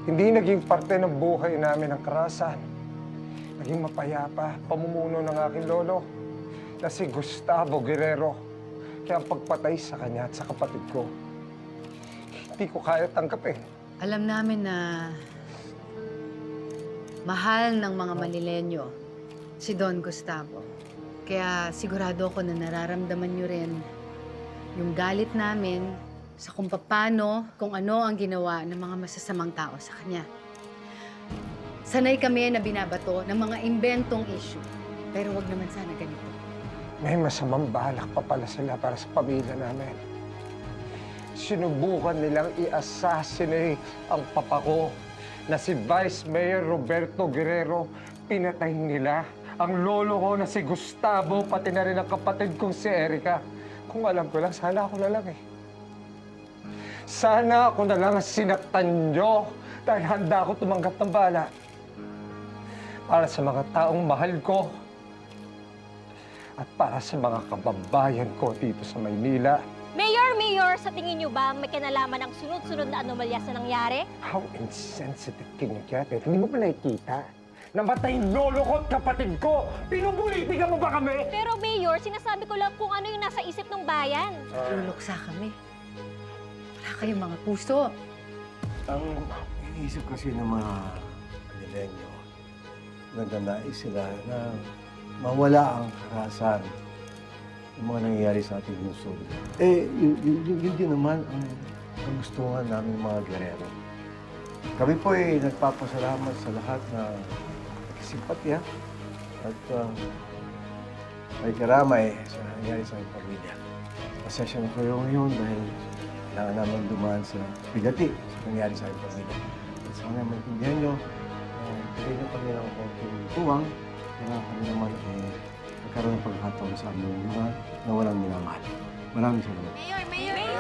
Hindi naging parte ng buhay namin ang karahasan. Naging mapayapa, pamumuno ng aking lolo na si Gustavo Guerrero. Kaya ang pagpatay sa kanya at sa kapatid ko, hindi ko kaya tanggapin. Alam namin na mahal ng mga Manilenyo si Don Gustavo. Kaya sigurado ako na nararamdaman niyo rin yung galit namin sa kung paano, kung ano ang ginawa ng mga masasamang tao sa kanya. Sanay kami na binabato ng mga imbentong issue. Pero wag naman sana ganito. May masamang balak pa pala sila para sa pamilya namin. Sinubukan nilang i-assassinate ang papa ko na si Vice Mayor Roberto Guerrero. Pinatay nila ang lolo ko na si Gustavo, pati na rin ang kapatid kong si Erica. Kung alam ko lang, sana ako na lang eh. Sana ako na lang sinaktan nyo dahil handa ako tumanggap ng bala. Para sa mga taong mahal ko at para sa mga kababayan ko dito sa Maynila. Mayor, sa tingin niyo ba may kinalaman ang sunod-sunod na anomalya sa nangyari? How insensitive can you get it? Hindi mo pa nakikita? Namatay yung lolo ko at kapatid ko! Pinubulitika mo ba kami? Pero Mayor, sinasabi ko lang kung ano yung nasa isip ng bayan. Luluksa kami. Wala kayong mga puso. Ang iniisip kasi ng mga Manilenyo, nagnanais sila na mawala ang karahasan ng mga nangyayari sa ating lungsod. Yun din naman ang kagustuhan namin mga Guerrero. Kami po ay nagpapasalamat sa lahat na simpatya at may karamay sa nangyayari sa aming pamilya. Pasensya na kayo ngayon dahil kailangan namin dumaan sa bigati sa nangyayari sa aming pamilya. At sana maintindihan nyo, bigay nyo kami ng konting tuwang para kami naman magkaroon ng pagkakataon sa aming mga nawalang minamahal. Maraming salamat. Mayor!